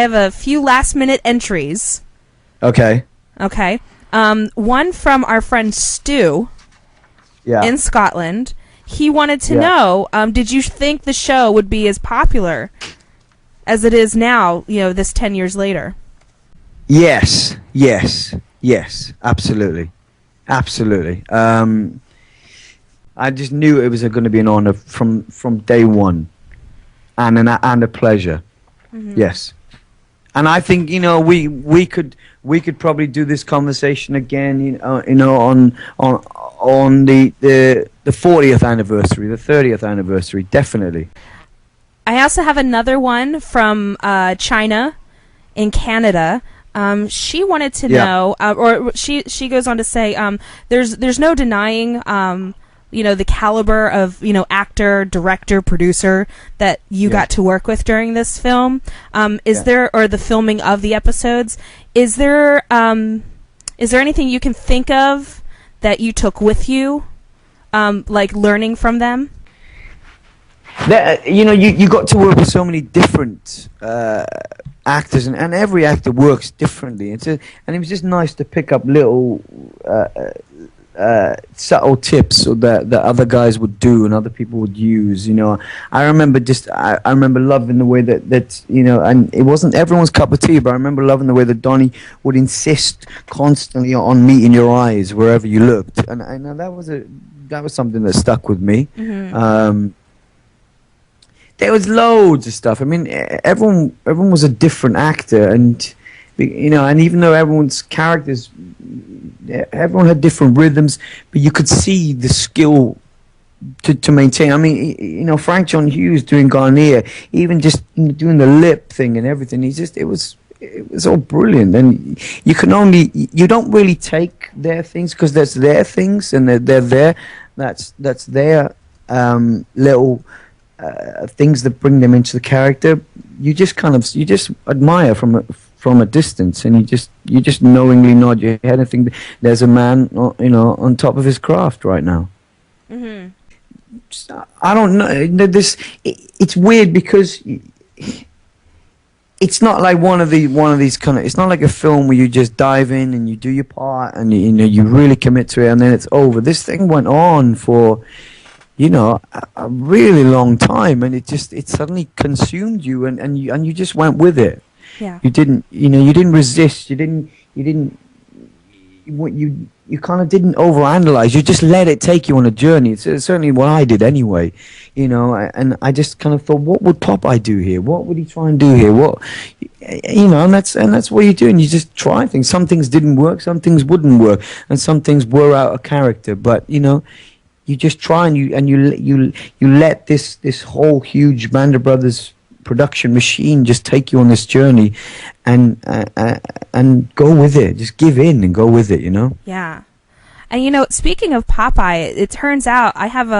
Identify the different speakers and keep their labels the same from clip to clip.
Speaker 1: have a few last-minute entries.
Speaker 2: Okay.
Speaker 1: Okay. One from our friend Stu in Scotland. He wanted to know, did you think the show would be as popular as it is now, this 10 years later?
Speaker 2: Yes, absolutely. I just knew it was going to be an honor from day one, and a pleasure. Mm-hmm. Yes, and I think we could probably do this conversation again. On the 40th anniversary, the 30th anniversary, definitely.
Speaker 1: I also have another one from China in Canada. She wanted to know, or she goes on to say, there's no denying, the caliber of, actor, director, producer that you got to work with during this film. Or the filming of the episodes, is there anything you can think of that you took with you, like learning from them?
Speaker 2: You got to work with so many different actors, and every actor works differently. And it was just nice to pick up little subtle tips that other guys would do and other people would use. I remember loving the way that and it wasn't everyone's cup of tea, but I remember loving the way that Donnie would insist constantly on meeting your eyes wherever you looked, and I know that was something that stuck with me. Mm-hmm. There was loads of stuff. I mean, everyone was a different actor, and and even though everyone's characters, everyone had different rhythms, but you could see the skill to maintain. I mean, Frank John Hughes doing Garnier, even just doing the lip thing and everything. It was all brilliant. And you don't really take their things because that's their things, and they're there. That's their little. Things that bring them into the character. You just admire from a distance, and you just knowingly nod your head and think there's a man on top of his craft right now. Mm-hmm. I don't know. It's weird because it's not like one of these kind of. It's not like a film where you just dive in and you do your part and you really commit to it and then it's over. This thing went on for a really long time, and it suddenly consumed you, and you just went with it. Yeah. You didn't resist. You kind of didn't overanalyze. You just let it take you on a journey. It's certainly what I did anyway. And I just kind of thought, what would Popeye do here? What would he try and do here? And that's what you do. And you just try things. Some things didn't work. Some things wouldn't work, and some things were out of character. But you just try and you let this whole huge Band of Brothers production machine just take you on this journey, and go with it. Just give in and go with it.
Speaker 1: Yeah, and speaking of Popeye, it turns out I have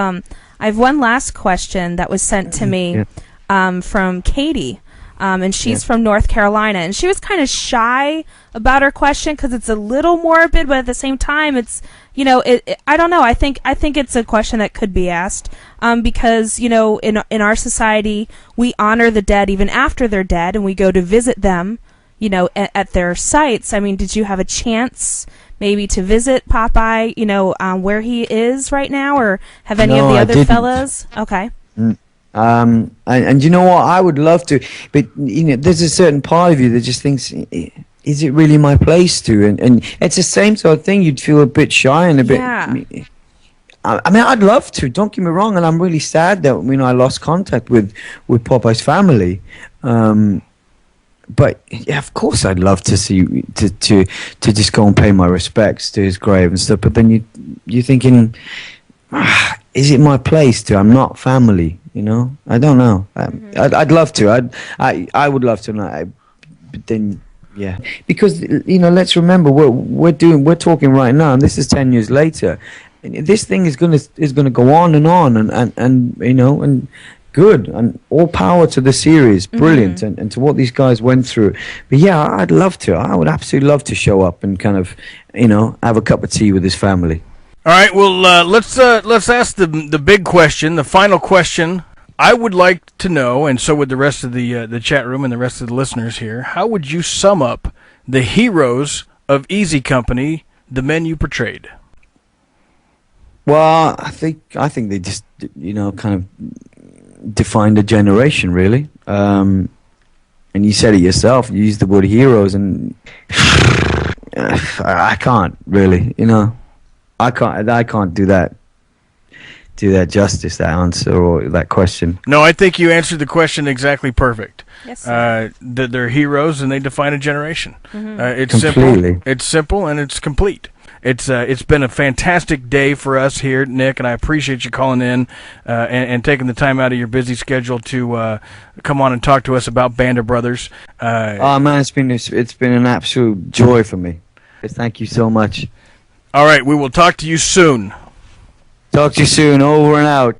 Speaker 1: one last question that was sent to me from Katie. And she's from North Carolina, and she was kind of shy about her question because it's a little morbid, but at the same time, it's I don't know. I think it's a question that could be asked because in our society we honor the dead even after they're dead, and we go to visit them, at their sites. I mean, did you have a chance maybe to visit Popeye, where he is right now, or have any of the other fellas? Okay.
Speaker 2: And you know what? I would love to, but there's a certain part of you that just thinks, is it really my place to? And it's the same sort of thing. You'd feel a bit shy and a bit. Yeah. I mean, I'd love to. Don't get me wrong, and I'm really sad that I lost contact with Popeye's family. But yeah, of course, I'd love to see to just go and pay my respects to his grave and stuff. But then you're thinking, is it my place to? I'm not family. I don't know. I'd love to. I would love to. But then, yeah, because let's remember we're talking right now, and this is 10 years later. And this thing is gonna go on and good, and all power to the series, brilliant, and to what these guys went through. But yeah, I'd love to. I would absolutely love to show up and kind of have a cup of tea with his family.
Speaker 3: All right, well, let's ask the big question, the final question I would like to know, and so would the rest of the chat room and the rest of the listeners here, how would you sum up the heroes of Easy Company, the men you portrayed?
Speaker 2: Well, I think they just, kind of defined a generation, really. And you said it yourself. You used the word heroes, and I can't really, I can't do that justice, that answer or that question.
Speaker 3: No, I think you answered the question exactly perfect.
Speaker 1: Yes, sir.
Speaker 3: That they're heroes and they define a generation. It's
Speaker 2: Completely.
Speaker 3: simple. It's simple and it's complete. It's been a fantastic day for us here, Nick, and I appreciate you calling in and taking the time out of your busy schedule to come on and talk to us about Band of Brothers.
Speaker 2: Oh man, it's been an absolute joy for me. Thank you so much.
Speaker 3: All right, we will talk to you soon.
Speaker 2: Talk to you soon. Over and out.